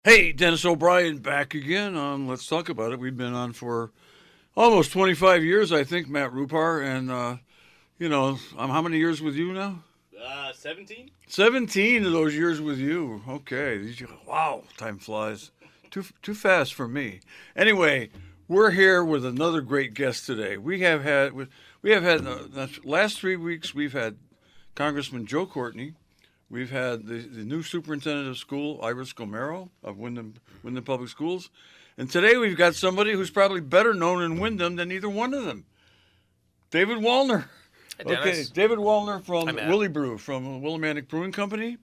Hey, Dennis O'Brien back again on Let's Talk About It. We've been on for almost 25 years, I think, Matt Rupar. And, I'm how many years with you now? 17? 17 of those years with you. Okay. Wow, time flies. Too fast for me. Anyway, we're here with another great guest today. We have had the last 3 weeks, we've had Congressman Joe Courtney. We've had the new superintendent of school, Iris Gomero of Wyndham Public Schools. And today we've got somebody who's probably better known in Wyndham than either one of them, David Wallner. Hey, Okay, Dennis. David Wallner from Hi, Matt. Willie Brew, from Willimantic Brewing Company.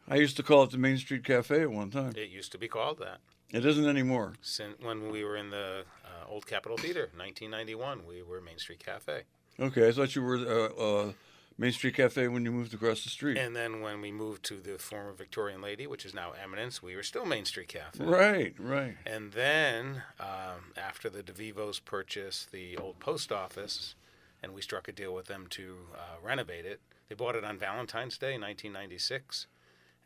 I used to call it the Main Street Cafe at one time. It used to be called that. It isn't anymore. When we were in the old Capitol Theater, 1991, we were Main Street Cafe. Okay, I thought you were Main Street Cafe when you moved across the street. And then when we moved to the former Victorian Lady, which is now Eminence, we were still Main Street Cafe. Right, right. And then after the DeVivos purchased the old post office, and we struck a deal with them to renovate it, they bought it on Valentine's Day, 1996.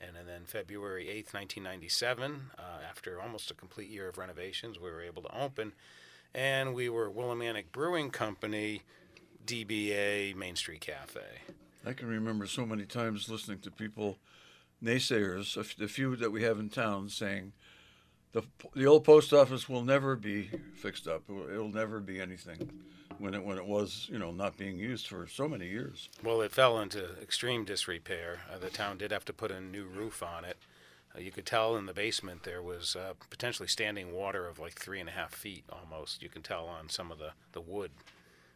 And then February 8th, 1997, after almost a complete year of renovations, we were able to open. And we were Willimantic Brewing Company, DBA Main Street Cafe. I can remember so many times listening to people, naysayers, the few that we have in town, saying the old post office will never be fixed up. It'll never be anything. When it was not being used for so many years. Well, it fell into extreme disrepair. The town did have to put a new roof on it. You could tell in the basement there was potentially standing water of like 3.5 feet almost. You can tell on some of the wood.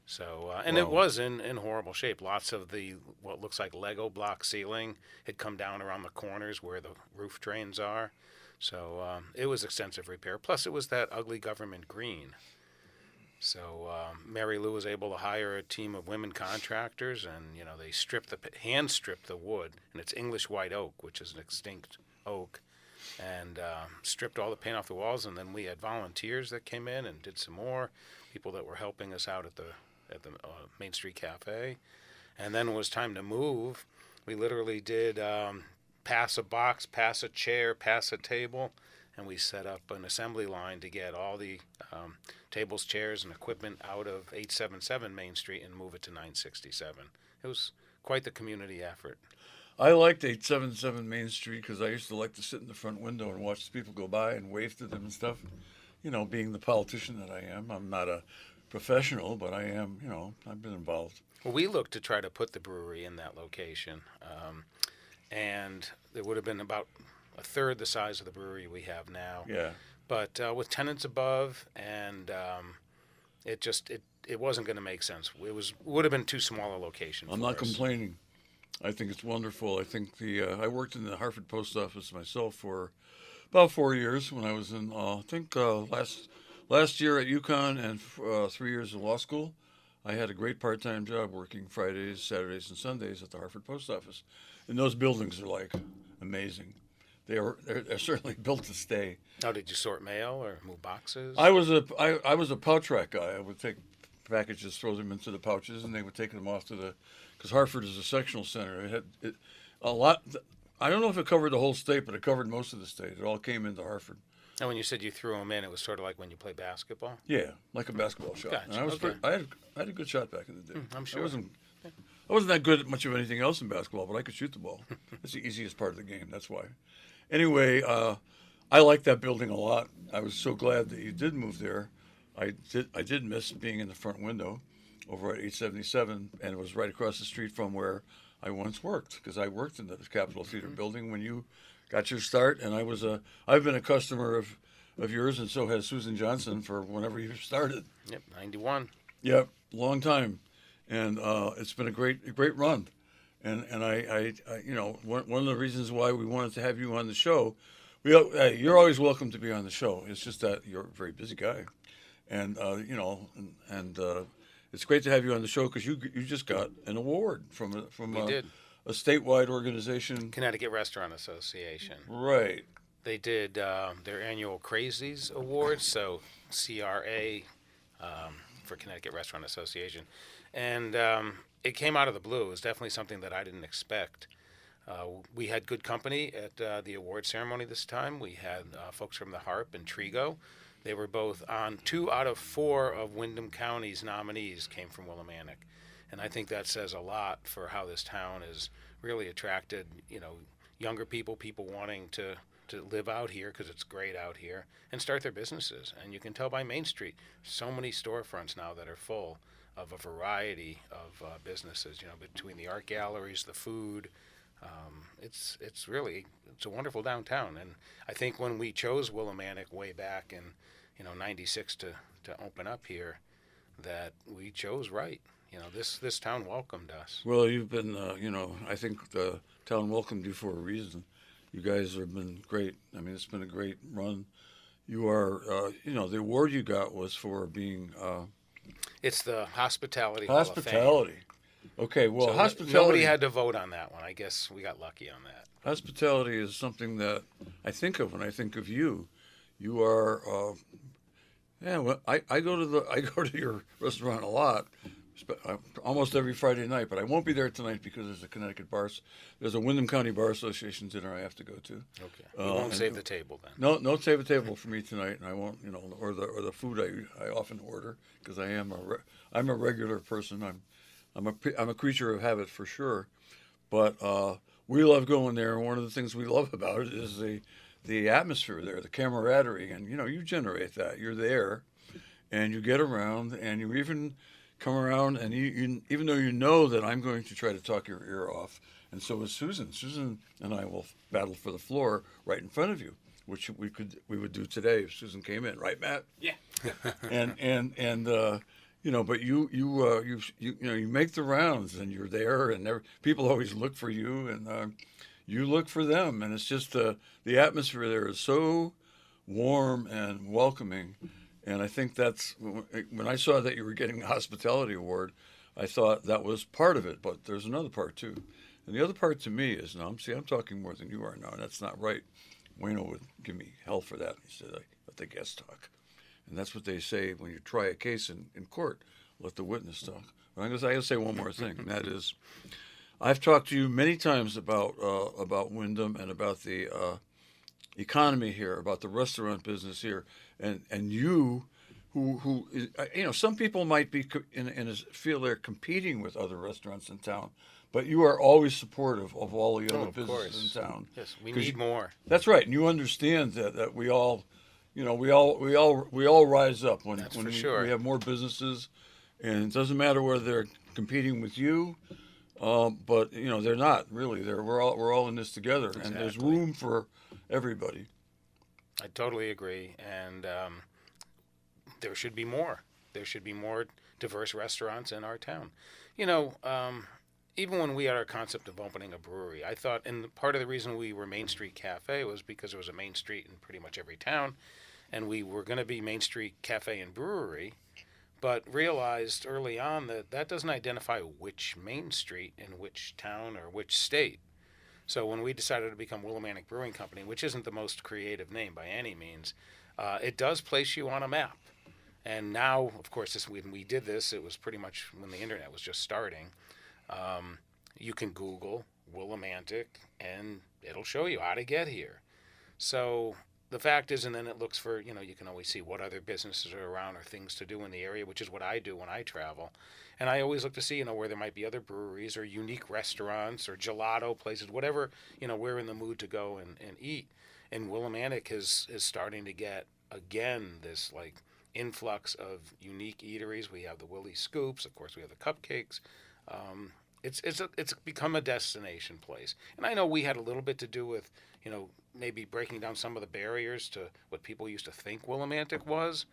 So and Wow. it was in horrible shape. Lots of the what looks like Lego block ceiling had come down around the corners where the roof drains are. So it was extensive repair. Plus, it was that ugly government green. So Mary Lou was able to hire a team of women contractors, and they hand stripped the wood, and it's English white oak, which is an extinct oak, and stripped all the paint off the walls. And then we had volunteers that came in and did some more, people that were helping us out at the Main Street Cafe. And then when it was time to move, we literally did pass a box, pass a chair, pass a table. And we set up an assembly line to get all the tables, chairs, and equipment out of 877 Main Street and move it to 967. It was quite the community effort. I liked 877 Main Street because I used to like to sit in the front window and watch the people go by and wave to them and stuff. Being the politician that I am, I'm not a professional, but I am, I've been involved. Well, we looked to try to put the brewery in that location, and there would have been about a third the size of the brewery we have now. Yeah. But with tenants above, and it wasn't going to make sense. Would have been too small a location. I'm not complaining. I think it's wonderful. I think I worked in the Hartford Post Office myself for about 4 years when I was in last year at UConn and 3 years in law school. I had a great part-time job working Fridays, Saturdays, and Sundays at the Hartford Post Office. And those buildings are like amazing. They're certainly built to stay. Now, did you sort mail or move boxes? I was a pouch rack guy. I would take packages, throw them into the pouches, and they would take them off to because Hartford is a sectional center. It had a lot. I don't know if it covered the whole state, but it covered most of the state. It all came into Hartford. And when you said you threw them in, it was sort of like when you play basketball? Yeah, like a basketball shot. Gotcha. And Okay. I had a good shot back in the day. I'm sure. I wasn't that good at much of anything else in basketball, but I could shoot the ball. That's the easiest part of the game. That's why. Anyway, I like that building a lot. I was so glad that you did move there. I did miss being in the front window over at 877, and it was right across the street from where I once worked, because I worked in the Capitol Theater building when you got your start, and I've been a customer of yours, and so has Susan Johnson for whenever you started. Yep, 91. Yep, long time, and it's been a great run. And I one of the reasons why we wanted to have you on the show, you're always welcome to be on the show. It's just that you're a very busy guy, and it's great to have you on the show because you just got an award from a statewide organization, Connecticut Restaurant Association. Right. They did their annual Crazies Awards, so CRA for Connecticut Restaurant Association, and it came out of the blue. It was definitely something that I didn't expect. We had good company at the award ceremony this time. We had folks from the Harp and Trigo. They were both on 2 out of 4 of Windham County's nominees came from Willimantic. And I think that says a lot for how this town has really attracted, younger people, people wanting to live out here because it's great out here and start their businesses. And you can tell by Main Street, so many storefronts now that are full of a variety of businesses, between the art galleries, the food. It's a wonderful downtown. And I think when we chose Willimantic way back in, 96 to open up here, that we chose right. This town welcomed us. Well, you've been, I think the town welcomed you for a reason. You guys have been great. I mean, it's been a great run. You are, the award you got was for being It's the Hospitality Hall of Fame. hospitality. Okay, well, So hospitality. nobody had to vote on that one. I guess we got lucky on that. Hospitality is something that I think of when I think of you. You are, well, I go to your restaurant a lot, almost every Friday night, but I won't be there tonight because there's there's a Windham County Bar Association dinner I have to go to. Okay. We won't save the table then. No, save a table for me tonight, and I won't, or the food I often order because I'm a regular person. I'm a creature of habit for sure, but we love going there, and one of the things we love about it is the atmosphere there, the camaraderie, and you generate that. You're there, and you get around, and you even come around, and you even though you know that I'm going to try to talk your ear off, and so is Susan. Susan and I will battle for the floor right in front of you, which we would do today if Susan came in, right, Matt? Yeah. But you make the rounds, and you're there, and people always look for you, and you look for them, and it's just the atmosphere there is so warm and welcoming. And I think that's when I saw that you were getting the hospitality award, I thought that was part of it, but there's another part too. And the other part to me is, I'm talking more than you are now, and that's not right. Wayno would give me hell for that. He said, let the guest talk. And that's what they say when you try a case in court, let the witness talk. But I gotta say one more thing, and that is, I've talked to you many times about Windham and about the economy here, about the restaurant business here, and you, who some people might be feel they're competing with other restaurants in town, but you are always supportive of all the other businesses in town. Yes, we need more. That's right, and you understand that we all, we all rise up when sure. we have more businesses, and it doesn't matter whether they're competing with you. But they're not really. We're all in this together, Exactly. And there's room for everybody. I totally agree, and there should be more. There should be more diverse restaurants in our town. Even when we had our concept of opening a brewery, I thought, and part of the reason we were Main Street Cafe was because there was a Main Street in pretty much every town, and we were going to be Main Street Cafe and Brewery. But realized early on that doesn't identify which Main Street in which town or which state. So when we decided to become Willimantic Brewing Company, which isn't the most creative name by any means, it does place you on a map. And now, of course, when we did this, it was pretty much when the internet was just starting. You can Google Willimantic, and it'll show you how to get here. So the fact is, and then it looks for, you can always see what other businesses are around or things to do in the area, which is what I do when I travel. And I always look to see, where there might be other breweries or unique restaurants or gelato places, whatever, we're in the mood to go and eat. And Willimantic is starting to get, again, this influx of unique eateries. We have the Willie Scoops, of course, we have the cupcakes. It's become a destination place. And I know we had a little bit to do with, maybe breaking down some of the barriers to what people used to think Willimantic was.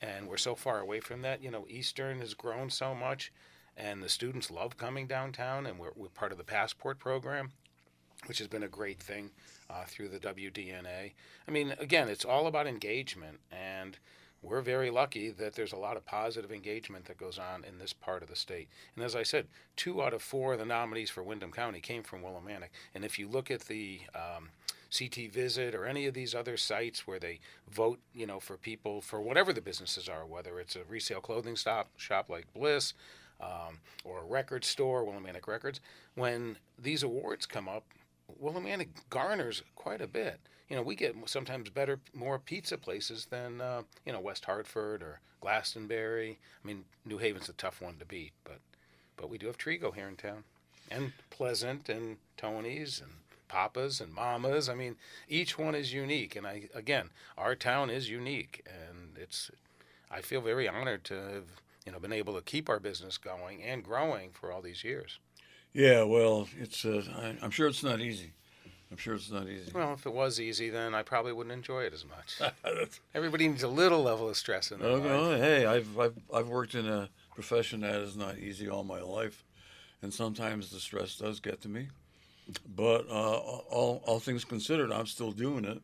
And we're so far away from that. Eastern has grown so much, and the students love coming downtown, and we're part of the Passport program, which has been a great thing through the WDNA. I mean, again, it's all about engagement, and we're very lucky that there's a lot of positive engagement that goes on in this part of the state. And as I said, 2 out of 4 of the nominees for Windham County came from Willimantic. And if you look at the CT Visit or any of these other sites where they vote, for people for whatever the businesses are, whether it's a resale clothing shop like Bliss or a record store, Willimantic Records, when these awards come up, Willimantic garners quite a bit. We get sometimes more pizza places than West Hartford or Glastonbury. I mean, New Haven's a tough one to beat, but we do have Trigo here in town, and Pleasant and Tony's and Papa's and Mama's. I mean, each one is unique, and our town is unique, and I feel very honored to have been able to keep our business going and growing for all these years. Yeah, well, I'm sure it's not easy. I'm sure it's not easy. Well, if it was easy, then I probably wouldn't enjoy it as much. Everybody needs a little level of stress in their life. No, hey, I've worked in a profession that is not easy all my life, and sometimes the stress does get to me. But all things considered, I'm still doing it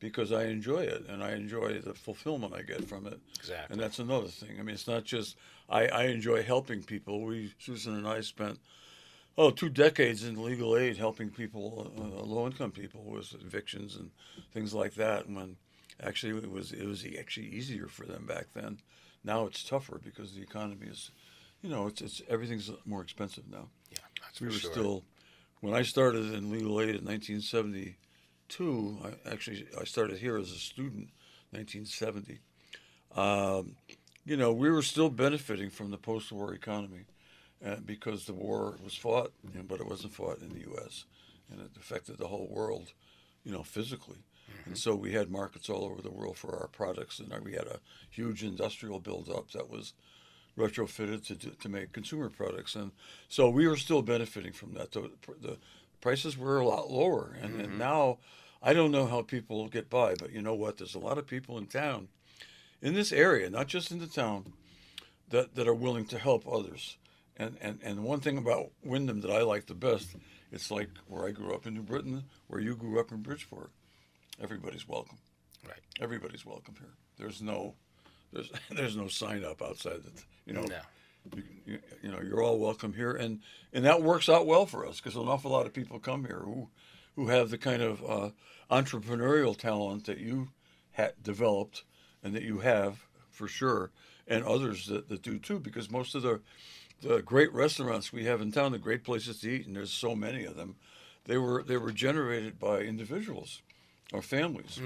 because I enjoy it, and I enjoy the fulfillment I get from it. Exactly. And that's another thing. I mean, it's not just I enjoy helping people. Susan and I spent 2 decades in legal aid helping people, low-income people, with evictions and things like that. When actually it was actually easier for them back then. Now it's tougher because the economy is, it's everything's more expensive now. Yeah, that's We for were sure. still, when I started in legal aid in 1972. I started here as a student, 1970. We were still benefiting from the post-war economy. Because the war was fought, but it wasn't fought in the U.S., and it affected the whole world, physically. And so we had markets all over the world for our products, and we had a huge industrial buildup that was retrofitted to make consumer products. And so we were still benefiting from that. The prices were a lot lower, and now I don't know how people get by, but you know what? There's a lot of people in town, in this area, not just in the town, that are willing to help others. And one thing about Windham that I like the best, it's like where I grew up in New Britain, where you grew up in Bridgeport. Everybody's welcome. Right. Everybody's welcome here. There's no sign up outside that. No. You're all welcome here, and that works out well for us because an awful lot of people come here who have the kind of entrepreneurial talent that you developed and that you have for sure, and others that do too, because most of the great restaurants we have in town, the great places to eat, and there's so many of them, they were generated by individuals or families,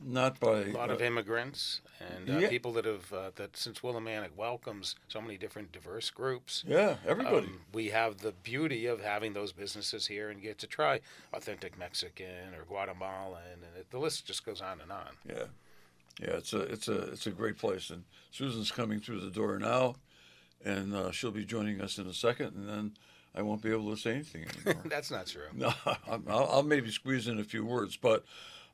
not by A lot of immigrants and Yeah. people that since Willimantic welcomes so many different diverse groups. Everybody. We have the beauty of having those businesses here and get to try authentic Mexican or Guatemalan, and the list just goes on and on. Yeah, it's a great place, and Susan's coming through the door now, and she'll be joining us in a second, and then I won't be able to say anything anymore. That's not true. No, I'll maybe squeeze in a few words, but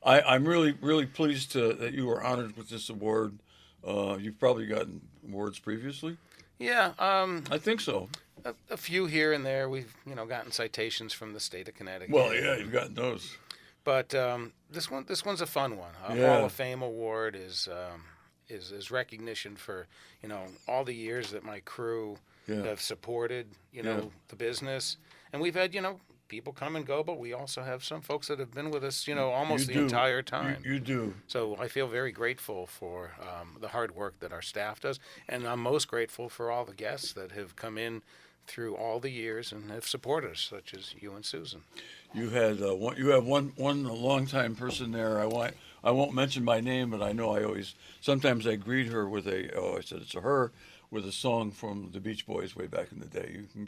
I'm really, really pleased that you were honored with this award. You've probably gotten awards previously. Yeah, I think so. a few here and there. We've gotten citations from the state of Connecticut. Well, yeah, you've gotten those. But this one's a fun one. A Yeah. Hall of Fame award is recognition for all the years that my crew Yeah. have supported the business, and we've had people come and go, but we also have some folks that have been with us almost You the do. entire time. You do. So I feel very grateful for the hard work that our staff does, and I'm most grateful for all the guests that have come in through all the years and have supported us, such as you and Susan. You had one longtime person there. I won't mention my name, but I know sometimes I greet her with I said it's a her, with a song from the Beach Boys way back in the day. You can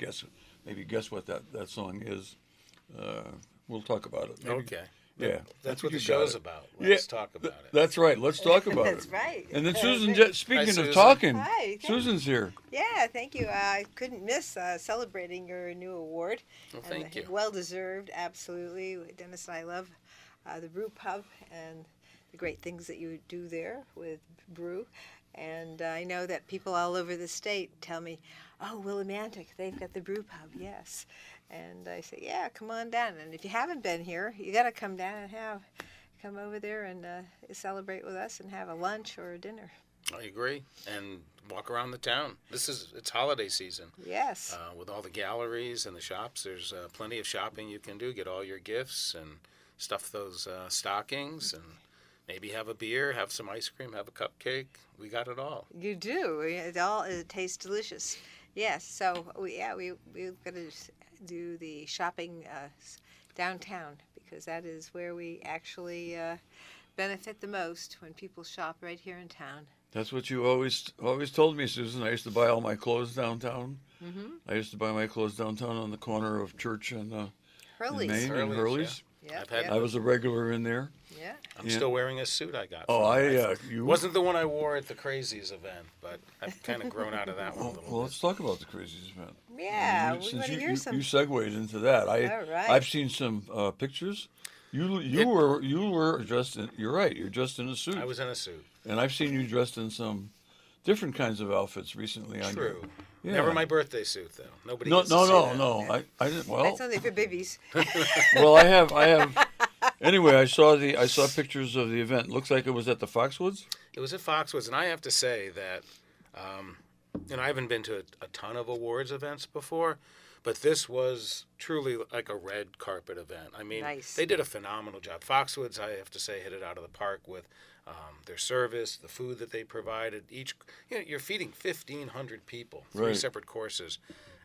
maybe guess what that song is. We'll talk about it. Maybe. Okay. Yeah. I That's think what the you got show's it. about. Yeah, Let's talk about it. That's right. Let's talk about That's it. right. And then Susan, speaking Hi, of Susan. talking, Hi. Susan's here. Yeah, thank you. I couldn't miss celebrating your new award. Well, thank you. Well deserved, absolutely. Dennis and I love the Brew Pub and the great things that you do there with brew. And I know that people all over the state tell me, "Oh, Willimantic, they've got the Brew Pub." Yes, and I say, "Yeah, come on down." And if you haven't been here, you got to come down and come over there and celebrate with us and have a lunch or a dinner. I agree. And walk around the town. It's holiday season. Yes. With all the galleries and the shops, there's plenty of shopping you can do. Get all your gifts and stuff those stockings, and maybe have a beer, have some ice cream, have a cupcake. We got it all. You do. It tastes delicious. Yes. So we're going to do the shopping downtown, because that is where we actually benefit the most, when people shop right here in town. That's what you always told me, Susan. I used to buy all my clothes downtown. Mm-hmm. I used to buy my clothes downtown on the corner of Church and Hurley's. Main and Hurley's, Hurley's. Yeah, I've had yeah, I was a regular in there. yeah. I'm Yeah. still wearing a suit I got. Oh, from it. you Wasn't the one I wore at the Crazies event, but I've kind of grown out of that one a Well, little well, bit. let's talk about the Crazies event. Yeah, we Since want to you, hear you, some. you segued into that. All right. I've seen some pictures. You were dressed in. You're right. You're dressed in a suit. I was in a suit. And I've seen you dressed in some different kinds of outfits recently. On True. Yeah. Never my birthday suit though. Nobody. No, gets to no, see no, that. no. I didn't. Well, That's only for babies. well, I have. Anyway, I saw pictures of the event. Looks like it was at the Foxwoods. It was at Foxwoods, and I have to say that, I haven't been to a ton of awards events before, but this was truly like a red carpet event. I mean, Nice. they did a phenomenal job. Foxwoods, I have to say, hit it out of the park with their service, the food that they provided. You're feeding 1,500 people, three Right. separate courses,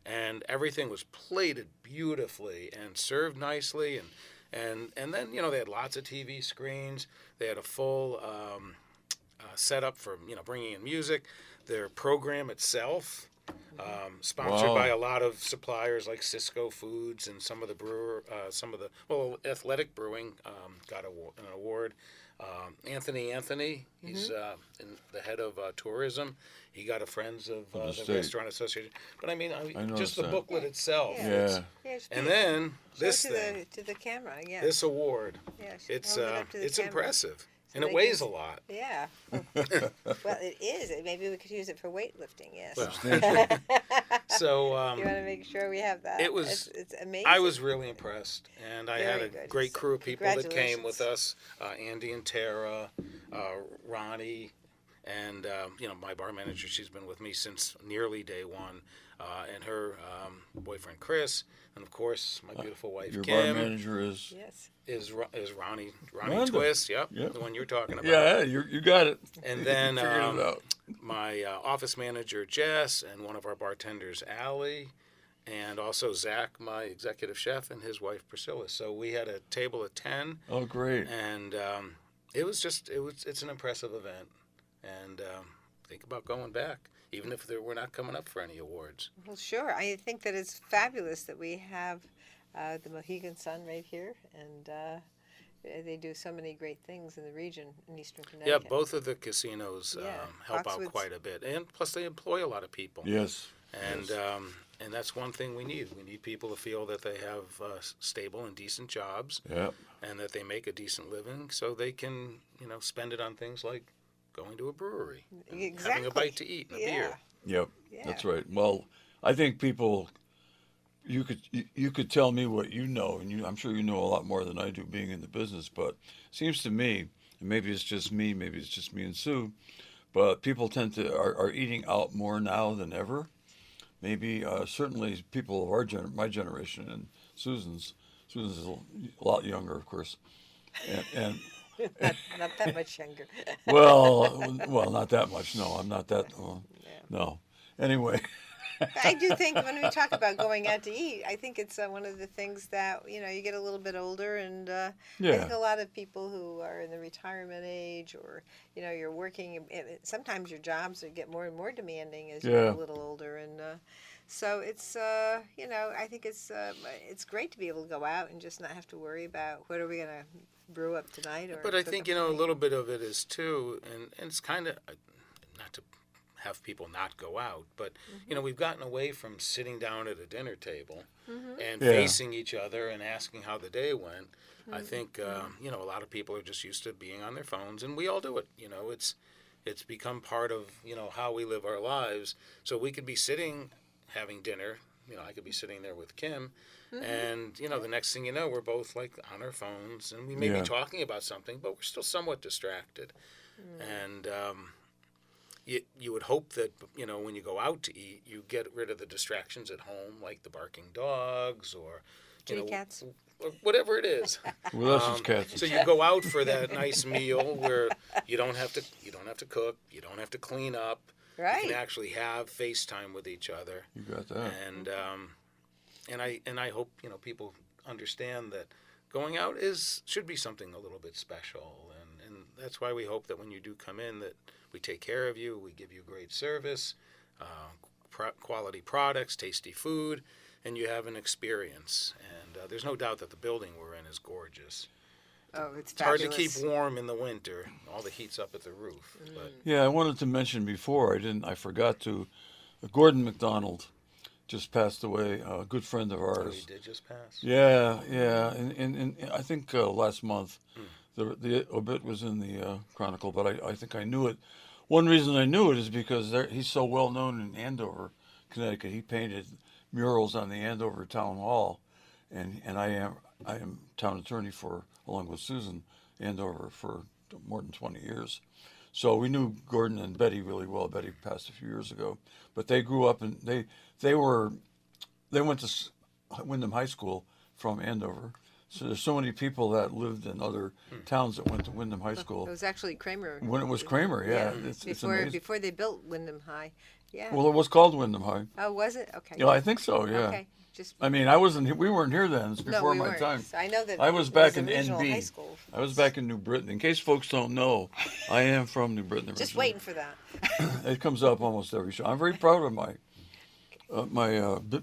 and everything was plated beautifully and served nicely, and then they had lots of TV screens. They had a full setup for bringing in music. Their program itself, sponsored Wow. by a lot of suppliers like Cisco Foods and some of the Athletic Brewing got an award. Anthony, he's the head of tourism. He got a Friends of Of the the State. Restaurant Association. But I mean, I noticed just the that. booklet itself. Yeah. Yeah. Yeah, it's And beautiful. then Show this it thing, to the camera. Yeah. this award, Yeah, it's hold it up to the camera. impressive, and they it weighs can- a lot. Yeah. Well, it is. Maybe we could use it for weightlifting. Yes. Well, Substantial. So you want to make sure we have that. it was- It's amazing. I was really impressed, and I had Very a good. great So, crew of people that came with congratulations. us. Andy and Tara, Ronnie, and my bar manager. She's been with me since nearly day one, and her boyfriend Chris, and of course my beautiful wife Your Kim bar manager is. Yes. is Ronnie Rhonda. Twist. Yep, Yep. the one you're talking about. Yeah, you got it. And then You figured it out. my office manager Jess, and one of our bartenders Allie, and also Zach, my executive chef, and his wife Priscilla. So we had a table of 10, Oh, great. and it's an impressive event, and think about going back, even if we're not coming up for any awards. Well, sure. I think that it's fabulous that we have the Mohegan Sun right here, and they do so many great things in the region in Eastern Yeah, Connecticut. both of the casinos Yeah, help out Foxwoods. quite a bit, and plus they employ a lot of people. Yes. And yes. and that's one thing we need. We need people to feel that they have stable and decent jobs, Yep. and that they make a decent living, so they can spend it on things like going to a brewery, and having Exactly. a bite to eat and a beer. Yep. Yeah. That's right. Well, I think people. You could tell me what you know, and I'm sure you know a lot more than I do, being in the business. But it seems to me, and maybe it's just me, maybe it's just me and Sue, but people tend to are eating out more now than ever. Maybe certainly people of my generation and Susan's is a lot younger, of course, and Not that much younger. well, not that much. No, I'm not that. No. Anyway. I do think when we talk about going out to eat, I think it's one of the things that you get a little bit older, and I think a lot of people who are in the retirement age, or you're working. Sometimes your jobs get more and more demanding as you get a little older, and so it's I think it's great to be able to go out and just not have to worry about what are we gonna brew up tonight. Or But I cook think up a tonight. little bit of it is too, and it's kind of not to have people not go out, but we've gotten away from sitting down at a dinner table and facing each other and asking how the day went. I think a lot of people are just used to being on their phones, and we all do it. It's become part of how we live our lives. So we could be sitting having dinner. I could be sitting there with Kim, and the next thing you know, we're both like on our phones, and we may be talking about something, but we're still somewhat distracted. And you would hope that when you go out to eat, you get rid of the distractions at home, like the barking dogs or Kitty cats. or whatever it is. Well, that's just cats. So you go out for that nice meal where you don't have to cook, you don't have to clean up. Right. You can actually have FaceTime with each other. You got that. And I hope people understand that going out should be something a little bit special, and that's why we hope that when you do come in, that we take care of you, we give you great service, quality products, tasty food, and you have an experience. And there's no doubt that the building we're in is gorgeous. Oh, it's It's hard fabulous. to keep warm in the winter. All the heat's up at the roof. But Yeah, I wanted to mention before, I forgot to, Gordon McDonald just passed away, a good friend of he ours. did just pass. Yeah, yeah, and I think last month the obit was in the Chronicle, but I think I knew it. One reason I knew it is because he's so well known in Andover, Connecticut. He painted murals on the Andover Town Hall, and I am town attorney for, along with Susan, Andover for more than 20 years. So we knew Gordon and Betty really well. Betty passed a few years ago, but they grew up and they went to Wyndham High School from Andover. So there's so many people that lived in other towns that went to Wyndham High It School. was actually Kramer. When it was Kramer, yeah, it's amazing. Before they built Wyndham High. Yeah. Well, it was called Wyndham High. Oh, was it? Okay. Yeah, I think so. Yeah. Okay. Just I mean, we weren't here then. It's no, before we my weren't. time. I know that I was it back the in original NB. high school. I was back in New Britain. In case folks don't know, I am from New Britain. Just originally. waiting for that. It comes up almost every show. I'm very proud of my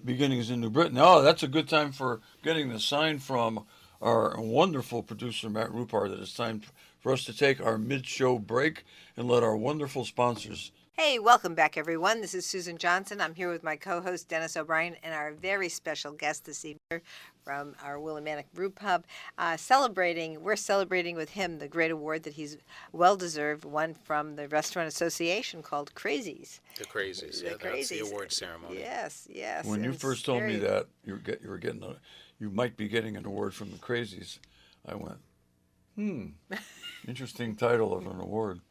beginnings in New Britain. Oh, that's a good time for getting the sign from our wonderful producer, Matt Rupar, that it's time for us to take our mid-show break and let our wonderful sponsors. Hey, welcome back, everyone. This is Susan Johnson. I'm here with my co-host, Dennis O'Brien, and our very special guest this evening from our Willimantic Brew Pub. We're celebrating with him the great award that he's well-deserved, won from the Restaurant Association called Crazies. The Crazies, The yeah, that's the Crazies. award ceremony. Yes, yes. When you and first it's told me very- that you might be getting an award from the Crazies, I went, interesting title of an award.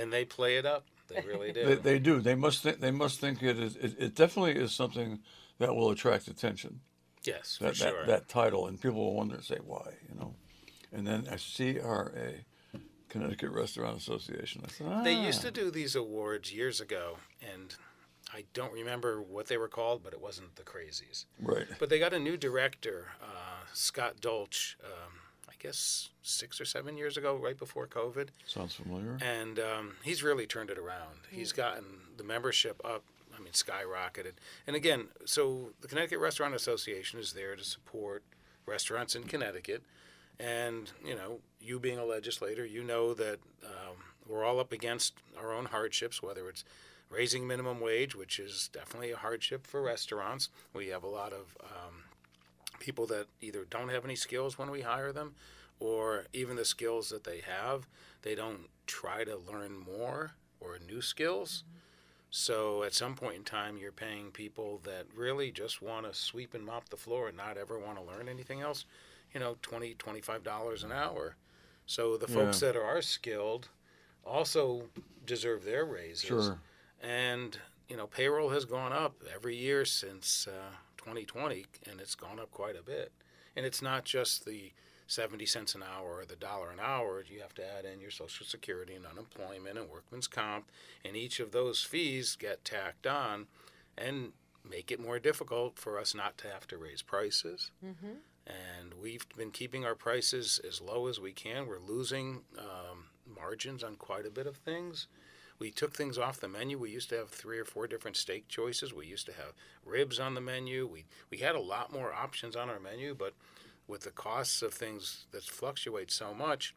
And they play it up. They really do. They do. They must think it is. It definitely is something that will attract attention. Yes, for That, sure. that title, and people will wonder, say why, And then a CRA, Connecticut Restaurant Association. I said, They used to do these awards years ago, and I don't remember what they were called, but it wasn't the Crazies. Right. But they got a new director, Scott Dolch, I guess 6 or 7 years ago, right before COVID. Sounds familiar. And he's really turned it around. He's gotten the membership up, skyrocketed. And again, so the Connecticut Restaurant Association is there to support restaurants in Connecticut. And, you being a legislator, you know that we're all up against our own hardships, whether it's raising minimum wage, which is definitely a hardship for restaurants. We have a lot of people that either don't have any skills when we hire them, or even the skills that they have, they don't try to learn more or new skills. So at some point in time, you're paying people that really just want to sweep and mop the floor and not ever want to learn anything else, $20, $25 an hour. So the folks that are skilled also deserve their raises. Sure. And, payroll has gone up every year since 2020, and it's gone up quite a bit. And it's not just the 70 cents an hour or the $1 an hour. You have to add in your Social Security and unemployment and workman's comp, and each of those fees get tacked on and make it more difficult for us not to have to raise prices. Mm-hmm. And we've been keeping our prices as low as we can. We're losing margins on quite a bit of things. We took things off the menu. We used to have 3 or 4 different steak choices. We used to have ribs on the menu. We had a lot more options on our menu, but with the costs of things that fluctuate so much,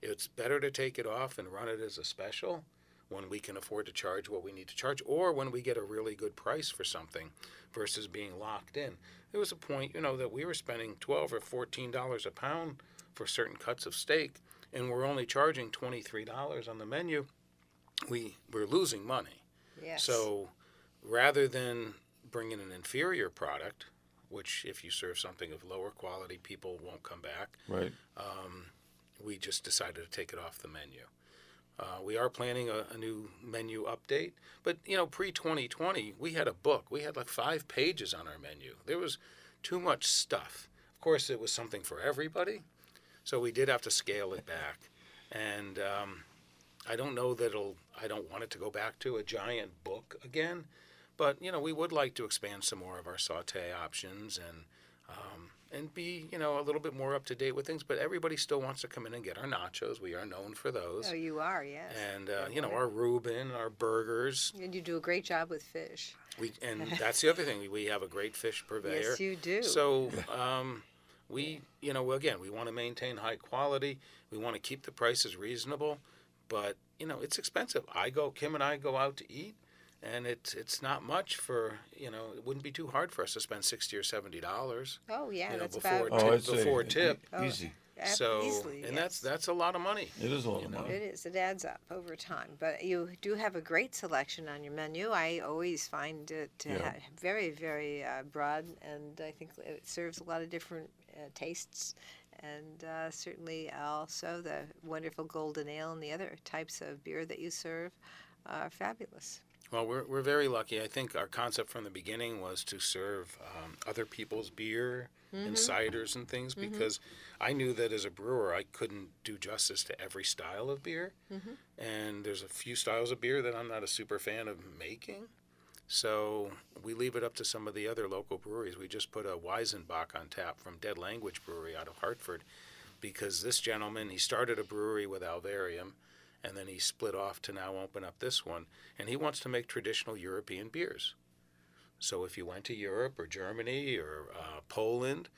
it's better to take it off and run it as a special when we can afford to charge what we need to charge, or when we get a really good price for something versus being locked in. There was a point, that we were spending $12 or $14 a pound for certain cuts of steak, and we're only charging $23 on the menu. We're losing money. Yes. So rather than bring in an inferior product, which if you serve something of lower quality, people won't come back, Right. we just decided to take it off the menu. We are planning a new menu update, but pre-2020, we had a book. We had like 5 pages on our menu. There was too much stuff. Of course, it was something for everybody, so we did have to scale it back. And I don't know that I don't want it to go back to a giant book again, but we would like to expand some more of our sauté options and and be, a little bit more up to date with things. But everybody still wants to come in and get our nachos. We are known for those. Oh, you are, yes. And They're our Reuben, our burgers. And you do a great job with fish. And that's the other thing. We have a great fish purveyor. Yes, you do. So we again, we want to maintain high quality. We want to keep the prices reasonable, but it's expensive. Kim and I go out to eat, and it's not much for it wouldn't be too hard for us to spend $60 or $70. Oh yeah, that's before about before tip. Easy. So easily, and yes. that's a lot of money. It is a lot of money. It is. It adds up over time. But you do have a great selection on your menu. I always find it very, very broad, and I think it serves a lot of different tastes. And certainly also the wonderful golden ale and the other types of beer that you serve are fabulous. Well, we're very lucky. I think our concept from the beginning was to serve other people's beer and ciders and things because I knew that as a brewer I couldn't do justice to every style of beer. And there's a few styles of beer that I'm not a super fan of making. So we leave it up to some of the other local breweries. We just put a Weizenbach on tap from Dead Language Brewery out of Hartford because this gentleman, he started a brewery with Alvarium, and then he split off to now open up this one. And he wants to make traditional European beers. So if you went to Europe or Germany or Poland,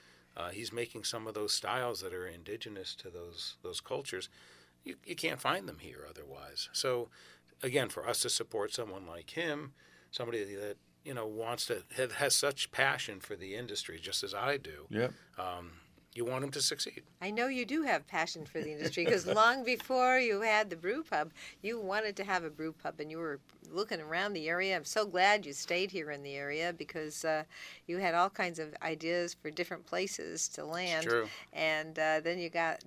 he's making some of those styles that are indigenous to those cultures. You can't find them here otherwise. So again, for us to support someone like him, somebody that wants to has such passion for the industry, just as I do. Yep. You want him to succeed. I know you do have passion for the industry because long before you had the brew pub, you wanted to have a brew pub and you were looking around the area. I'm so glad you stayed here in the area because you had all kinds of ideas for different places to land. It's true. And then you got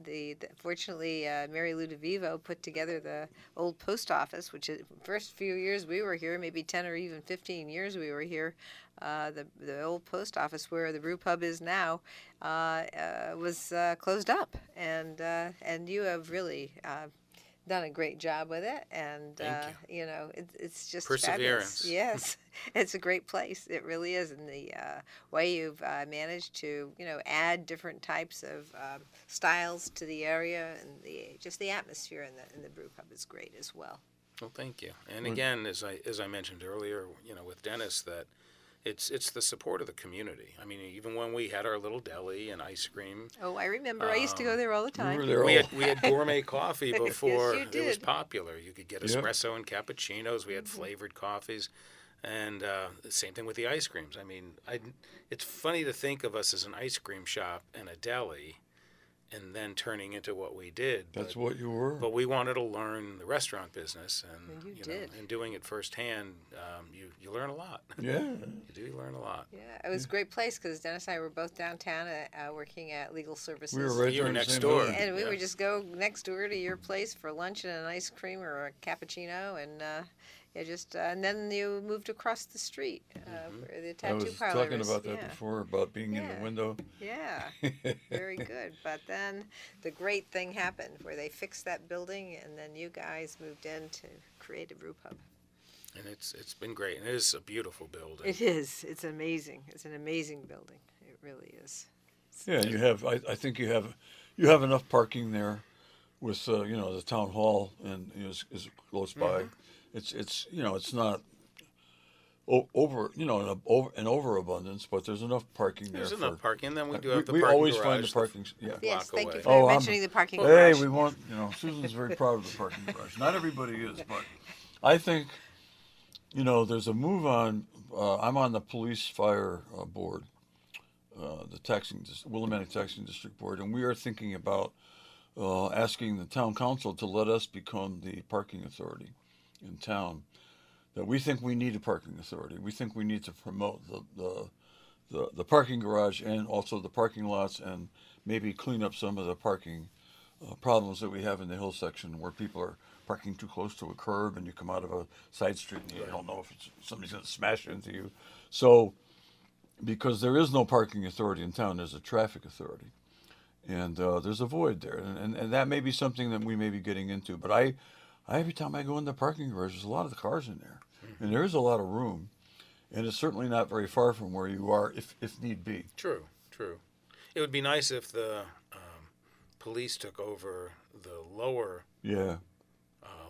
fortunately, Mary Lou DeVivo put together the old post office, which is first few years we were here, maybe 10 or even 15 years we were here. The old post office where the brew pub is now was closed up, and you have really done a great job with it, and Thank it's just Perseverance. fabulous. Yes, it's a great place. It really is, and the way you've managed to add different types of styles to the area, and the atmosphere in the brew pub is great as well. Well, thank you. And again, as I mentioned earlier, with Dennis, that it's the support of the community. I mean, even when we had our little deli and ice cream. Oh, I remember. I used to go there all the time. We were there We had gourmet coffee before Yes, you it was did. popular. You could get espresso and cappuccinos. We had flavored coffees. And the same thing with the ice creams. I mean, it's funny to think of us as an ice cream shop and a deli and then turning into what we did. That's what you were. But we wanted to learn the restaurant business, and you did. And doing it firsthand, you learn a lot. Yeah. You do learn a lot. Yeah, it was a great place because Dennis and I were both downtown working at Legal Services. We were right You there were in the next same door. building. And we Yeah. would just go next door to your place for lunch and an ice cream or a cappuccino, and and then you moved across the street where the I tattoo was parlor talking is. about that Yeah. before, about being in Yeah. the window. Yeah, very good. But then the great thing happened where they fixed that building, and then you guys moved in to create a brew pub. And it's been great. And it is a beautiful building. It is. It's amazing. It's an amazing building. It really is. Yeah, you have. I think you have enough parking there, with the town hall and is close by. It's not an overabundance, but there's enough parking there. There's enough parking. And then we do we, have the we parking always garage find the parking. Yeah. Yes, block thank you away. for Oh, mentioning the parking Hey, garage. we want, Susan's very proud of the parking garage. Not everybody is, but I think, there's a move on. I'm on the police fire board, the Willimantic Taxing District Board, and we are thinking about asking the town council to let us become the parking authority in town. That we think we need a parking authority. We think we need to promote the parking garage and also the parking lots, and maybe clean up some of the parking problems that we have in the hill section where people are parking too close to a curb and you come out of a side street and you don't know if somebody's going to smash into you. So, because there is no parking authority in town, there's a traffic authority. And there's a void there. And that may be something that we may be getting into. But I every time I go in the parking garage, there's a lot of the cars in there. And there is a lot of room. And it's certainly not very far from where you are if need be. True. It would be nice if the police took over the lower Yeah.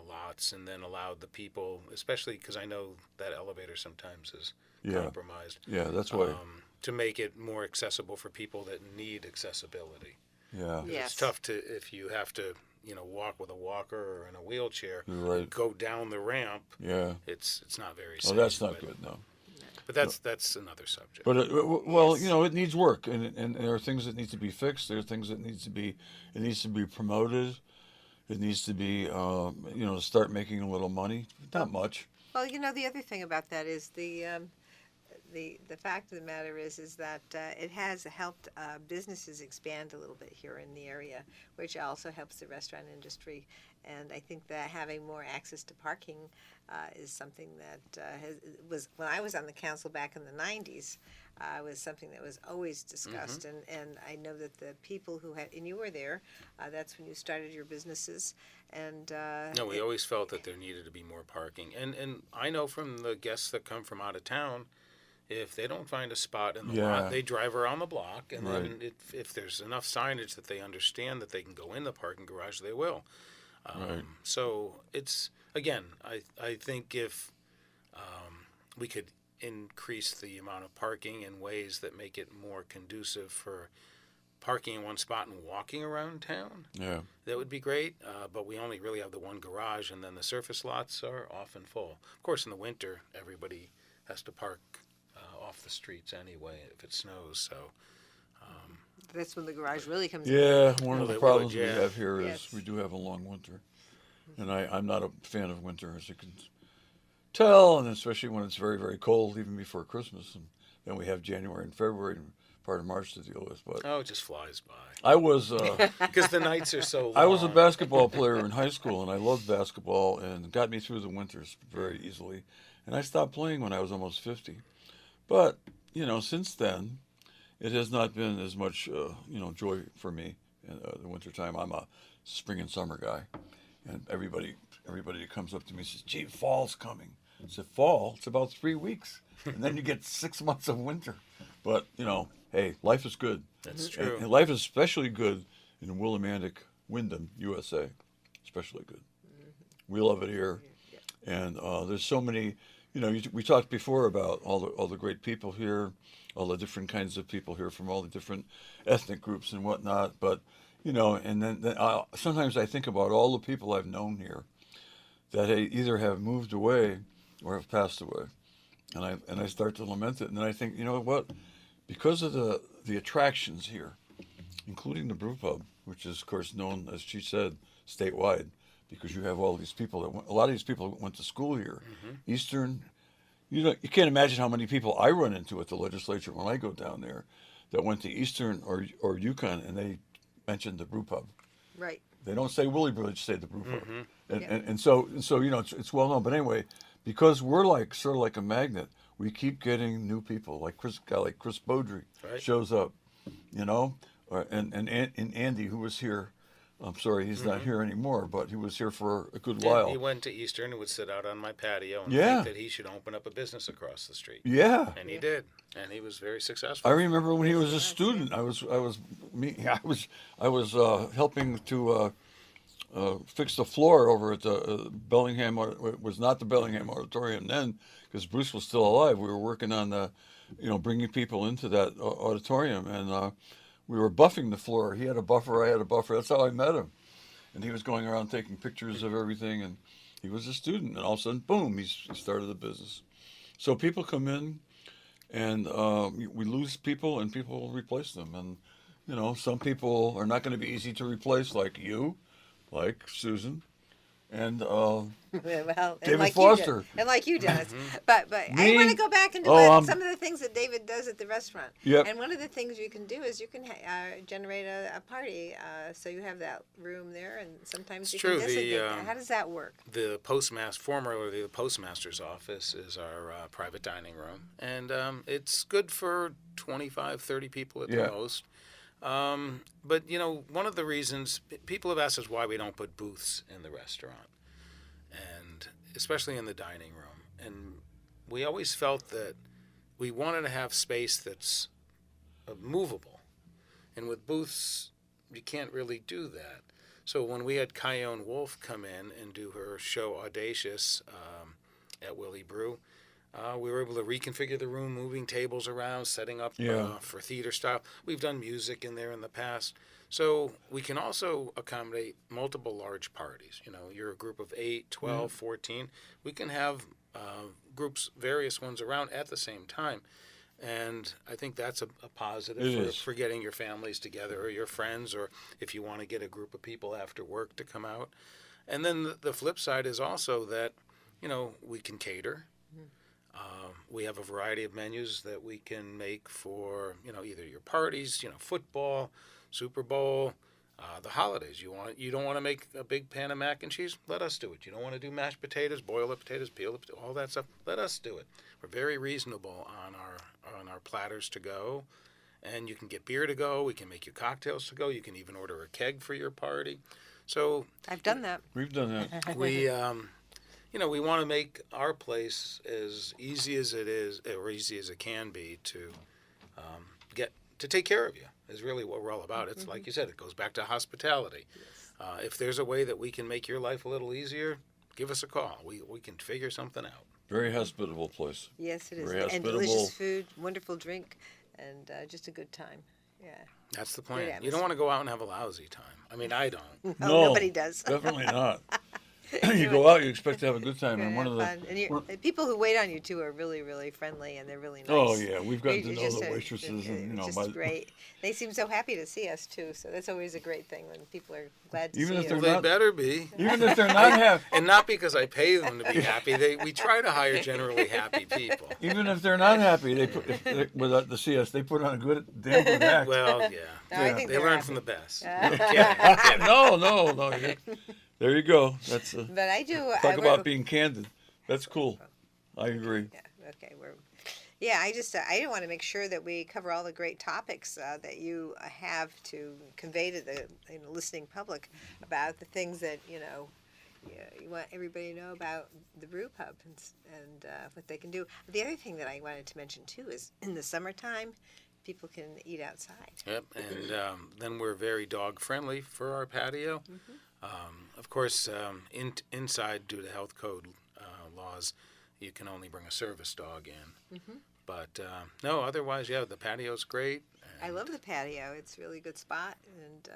lots and then allowed the people, especially because I know that elevator sometimes is Yeah. compromised, Yeah, that's why. to make it more accessible for people that need accessibility. Yeah. Yes. It's tough to if you have to, walk with a walker or in a wheelchair, You're right. go down the ramp. Yeah. It's not very Oh, safe. that's not but, good, no. But that's another subject. But well, Yes. it needs work, and there are things that need to be fixed. There are things that it needs to be promoted. It needs to be, start making a little money. Not much. Well, the other thing about that is the fact of the matter is that it has helped businesses expand a little bit here in the area, which also helps the restaurant industry. And I think that having more access to parking is something that was when I was on the council back in the 90s. Was something that was always discussed, and I know that the people who had, and you were there, that's when you started your businesses, and No, we always felt that there needed to be more parking. And I know from the guests that come from out of town, if they don't find a spot in the Yeah. lot, they drive around the block. And then Right. if there's enough signage that they understand that they can go in the parking garage, they will. Right. So it's, again, I think if we could increase the amount of parking in ways that make it more conducive for parking in one spot and walking around town, Yeah. that would be great, but we only really have the one garage, and then the surface lots are often full. Of course, in the winter, everybody has to park off the streets anyway if it snows. So, that's when the garage really comes in. Yeah. One of Well, the it problems would, we yeah. have here is Yes. we do have a long winter, and I'm not a fan of winter, as you can tell, and especially when it's very, very cold, even before Christmas, and then we have January and February and part of March to deal with. But oh, it just flies by I was. because the nights are so long. I was a basketball player in high school, and I loved basketball, and got me through the winters very easily. And I stopped playing when I was almost 50. But since then, it has not been as much joy for me in the wintertime. I'm a spring and summer guy, and everybody that comes up to me says, "Gee, fall's coming." I said, "Fall? It's about 3 weeks, and then you get 6 months of winter." But hey, life is good. That's true. And life is especially good in Willimantic, Wyndham, USA. Especially good. We love it here, and there's so many. We talked before about all the great people here, all the different kinds of people here from all the different ethnic groups and whatnot. But and then sometimes I think about all the people I've known here that either have moved away or have passed away, and I start to lament it. And then I think, what? Because of the attractions here, including the brew pub, which is of course known, as she said, statewide, because you have all these people a lot of these people went to school here. Eastern, you can't imagine how many people I run into at the legislature when I go down there that went to Eastern or Yukon, and they mentioned the brew pub. Right. They don't say Willie Brew, they just say the brew pub. And, Yeah. and so it's well known. But anyway, because we're sort of like a magnet, we keep getting new people. Like Chris Beaudry Right. shows up, and Andy, who was here. I'm sorry, he's not here anymore, but he was here for a good Yeah, while. he went to Eastern and would sit out on my patio and Yeah. think that he should open up a business across the street. Yeah. And he did, and he was very successful. I remember when he was a student. I was helping to fix the floor over at the Bellingham. It was not the Bellingham Auditorium then, because Bruce was still alive. We were working on bringing people into that auditorium, and we were buffing the floor. He had a buffer, I had a buffer. That's how I met him. And he was going around taking pictures of everything, and he was a student. And all of a sudden, boom, he started the business. So people come in, and we lose people, and people replace them. And some people are not going to be easy to replace, like you, like Susan, and Well, David and like Foster. and like you, Dennis. But I Me? want to go back into some of the things that David does at the restaurant. Yep. And one of the things you can do is you can generate a party. So you have that room there, and sometimes It's you true, can designate that. How does that work? The formerly the postmaster's office, is our private dining room, and it's good for 25, 30 people at Yeah. the most. But one of the reasons people have asked us why we don't put booths in the restaurant, and especially in the dining room. And we always felt that we wanted to have space that's movable. And with booths, you can't really do that. So when we had Kyone Wolf come in and do her show Audacious at Willie Brew, we were able to reconfigure the room, moving tables around, setting up Yeah. for theater style. We've done music in there in the past. So we can also accommodate multiple large parties. You know, you're a group of 8, 12, 14. We can have groups, various ones around at the same time. And I think that's a positive It is. for getting your families together or your friends, or if you want to get a group of people after work to come out. And then the flip side is also that, you know, we can cater. We have a variety of menus that we can make for, you know, either your parties, you know, football, Super Bowl, the holidays. You don't want to make a big pan of mac and cheese? Let us do it. You don't want to do mashed potatoes, boil the potatoes, peel the potatoes, all that stuff? Let us do it. We're very reasonable on our platters to go, and you can get beer to go. We can make you cocktails to go. You can even order a keg for your party. So I've done that. We've done that. we, you know, we want to make our place as easy as it is, or easy as it can be to get to take care of you. Is really what we're all about. It's like you said, it goes back to hospitality. If there's a way that we can make your life a little easier, give us a call. We can figure something out. Very hospitable place. Yes, it is. Very And hospitable. delicious food, wonderful drink, and just a good time. Yeah. That's the Good plan. You atmosphere. don't want to go out and have a lousy time. I mean, I don't. No, nobody does. Definitely not. You go out, you expect to have a good time, and Yeah, one of the fun. And the people who wait on you too are really, really friendly, and they're really nice. oh yeah, we've gotten to It's know just the waitresses, and you know, it's just great. They seem so happy to see us too, so that's always a great thing when people are glad to Even see if us. they're Well, they not- better be. even if they're not happy, And not because I pay them to be happy. We try to hire generally happy people. even if they're not happy, they put without the CS, they put on a damn good act. Well, yeah. No, I think They they're learn happy. from the best. no. There you go. That's But I do. talk about being candid. That's cool. I agree. Yeah. Okay. Yeah. I want to make sure that we cover all the great topics that you have to convey to the listening public about the things that you want everybody to know about the Brew Pub and what they can do. The other thing that I wanted to mention too is in the summertime, people can eat outside. Yep, and then we're very dog friendly for our patio. Of course, inside, due to health code laws, you can only bring a service dog in. But no, otherwise, yeah, the patio's great. I love the patio. It's a really good spot, and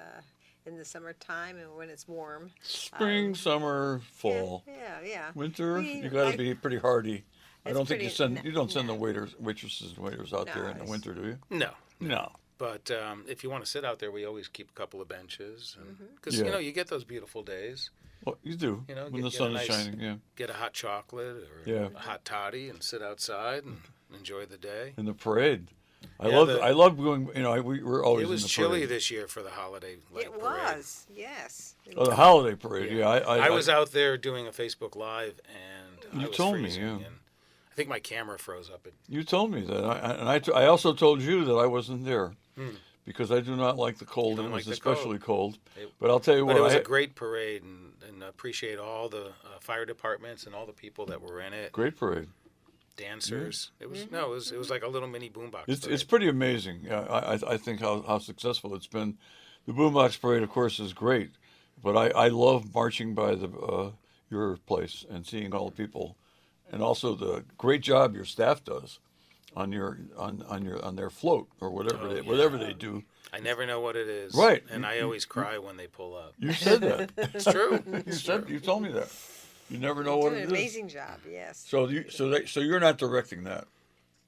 in the summertime and when it's warm. Spring, summer, fall, Yeah. winter. We You got to like- be pretty hardy. I It's don't think pretty- you don't send no. the waitresses and waiters out there in the No, winter, do you? No, No. but if you want to sit out there, we always keep a couple of benches, because Yeah. you get those beautiful days. Well, you do You know, when get the a sun is nice- shining. Yeah. Get a hot chocolate or Yeah. a hot toddy and sit outside and enjoy the day. In the parade. I Yeah, love going. You know, we were always It was in the chilly parade. this year for the holiday light It parade. was, yes. Oh, the holiday parade. Yeah, I was out there doing a Facebook Live, and You I was told me, freezing, yeah. and I think my camera froze up. You told me that, I also told you that I wasn't there because I do not like the cold, and it don't was like the especially cold. It- But I'll tell you But what, it was a great parade, and appreciate all the fire departments and all the people that were in it. great parade. Dancers. It was it was like a little mini boombox. It's parade. pretty amazing. Yeah, I think how successful it's been. The Boombox Parade, of course, is great, but I love marching by your place and seeing all the people, and also the great job your staff does on their float or whatever whatever they do. I never know what it is. Right. And I always cry when they pull up. You said that. It's true. You told me that. You never know Do what an it is. amazing job, yes. So you're not directing that.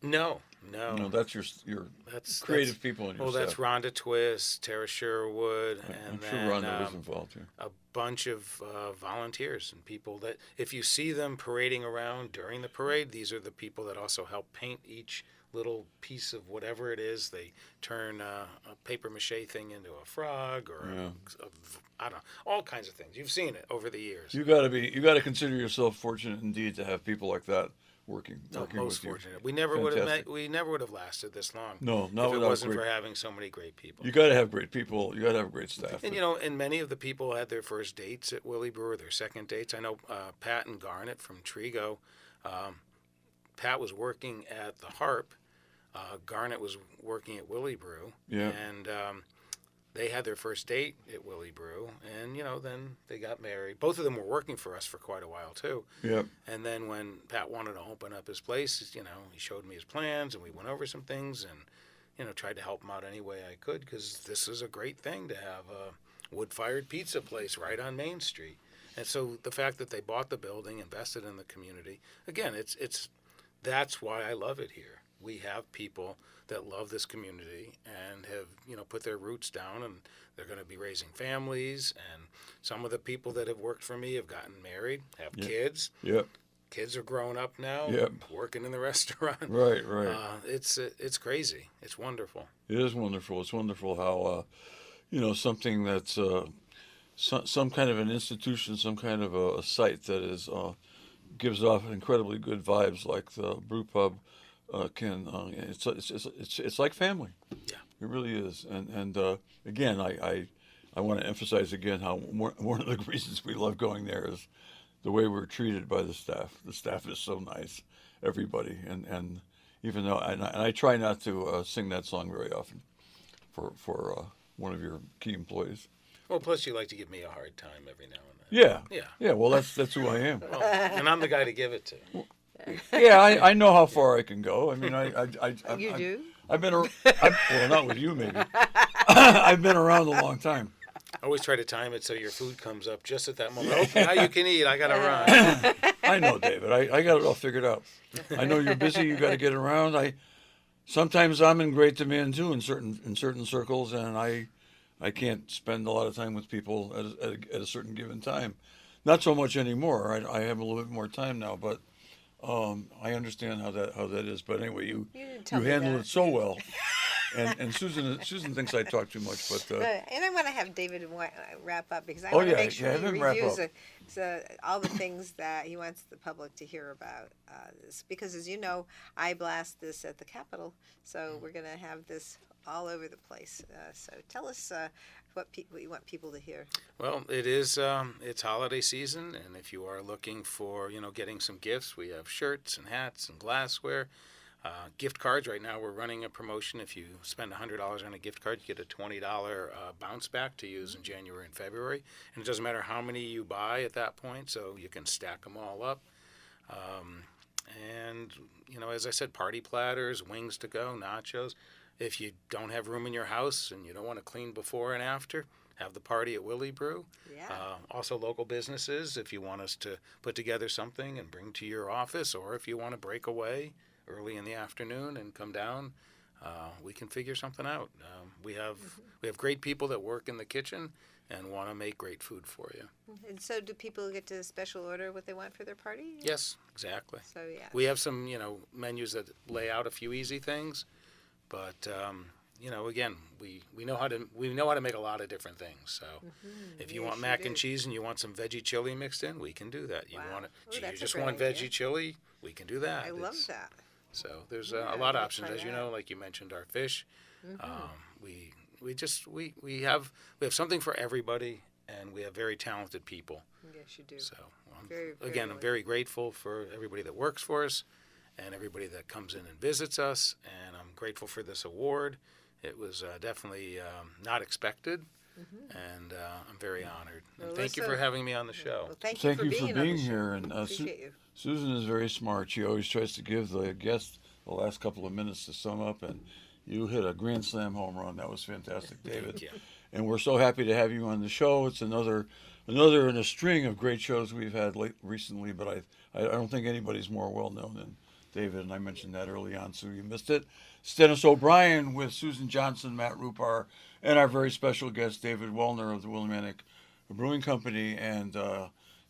No. No, that's your That's creative people in your Well, that's staff. Rhonda Twist, Tara Sherwood, and I'm sure then Rhonda was involved here. a bunch of volunteers and people that, if you see them parading around during the parade, these are the people that also help paint each little piece of whatever it is. They turn a paper mache thing into a frog or I don't know, all kinds of things. You've seen it over the years. You got to consider yourself fortunate indeed to have people like that working Most with you. fortunate. We never would have Fantastic. we never would have lasted this long. No, not if it without wasn't great. for having so many great people. You got to have great people. You got to have great staff. And and many of the people had their first dates at Willie Brewer, their second dates. I know Pat and Garnet from Trigo. Pat was working at the Harp. Garnet was working at Willie Brew. Yeah. And they had their first date at Willie Brew, and then they got married. Both of them were working for us for quite a while too. Yep. And then when Pat wanted to open up his place, he showed me his plans, and we went over some things, and tried to help him out any way I could, because this is a great thing to have a wood-fired pizza place right on Main Street. And so the fact that they bought the building, invested in the community, again, that's why I love it here. We have people that love this community and have, put their roots down, and they're going to be raising families. And some of the people that have worked for me have gotten married, have kids. Yep. Kids are growing up now, working in the restaurant. Right. It's crazy. It's wonderful. It is wonderful. It's wonderful how, something that's some kind of an institution, some kind of a site that is gives off incredibly good vibes, like the Brew Pub can. It's like family. Yeah, it really is. And again, I want to emphasize again how one of the reasons we love going there is the way we're treated by the staff. The staff is so nice, everybody, and even though I try not to sing that song very often for one of your key employees. Well, plus you like to give me a hard time every now and then. Yeah. Well, that's who I am. Well, and I'm the guy to give it to. Yeah, I know how far I can go. I mean, You do? I've been well, not with you maybe. I've been around a long time. I always try to time it so your food comes up just at that moment. Oh, now you can eat. I gotta run. I know, David. I got it all figured out. I know you're busy. You got to get around. Sometimes I'm in great demand too in certain circles, and I can't spend a lot of time with people at a certain given time. Not so much anymore. I have a little bit more time now, but I understand how that is. But anyway, you handle it so well. And Susan thinks I talk too much, but and I want to have David wrap up, because I want to make sure he reviews all the things that he wants the public to hear about this. Because as you know, I blast this at the Capitol, so we're going to have this all over the place. So tell us what you want people to hear. Well, it's holiday season, and if you are looking for getting some gifts, we have shirts and hats and glassware. Gift cards. Right now we're running a promotion. If you spend $100 on a gift card, you get a $20 bounce back to use in January and February. And it doesn't matter how many you buy at that point, so you can stack them all up. And, as I said, party platters, wings to go, nachos. If you don't have room in your house and you don't want to clean before and after, have the party at Willie Brew. Yeah. Also local businesses, if you want us to put together something and bring to your office, or if you want to break away early in the afternoon and come down, we can figure something out. We have great people that work in the kitchen and want to make great food for you. And so do people get to special order what they want for their party? Yes, exactly. So yeah. We have some, menus that lay out a few easy things, but again, we know how to make a lot of different things. So if you want mac and cheese and you want some veggie chili mixed in, we can do that. You want you just want veggie chili, we can do that. I love that. So there's a lot of options, as you know, like you mentioned, our fish. We have something for everybody, and we have very talented people. Yes, you do. So I'm very grateful for everybody that works for us, and everybody that comes in and visits us, and I'm grateful for this award. It was definitely not expected, and I'm very honored. And thank you for having me on the show. Well, thank you for being here. And appreciate you. Susan is very smart. She always tries to give the guest the last couple of minutes to sum up, and you hit a grand slam home run. That was fantastic, David. Thank you. And we're so happy to have you on the show. It's another in a string of great shows we've had recently, but I don't think anybody's more well known than David, and I mentioned that early on, so you missed it. It's Dennis O'Brien with Susan Johnson, Matt Rupar, and our very special guest, David Wellner of the Willimantic Brewing Company, and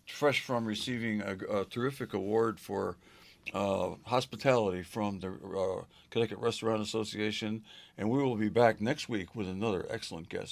fresh from receiving a terrific award for hospitality from the Connecticut Restaurant Association. And we will be back next week with another excellent guest.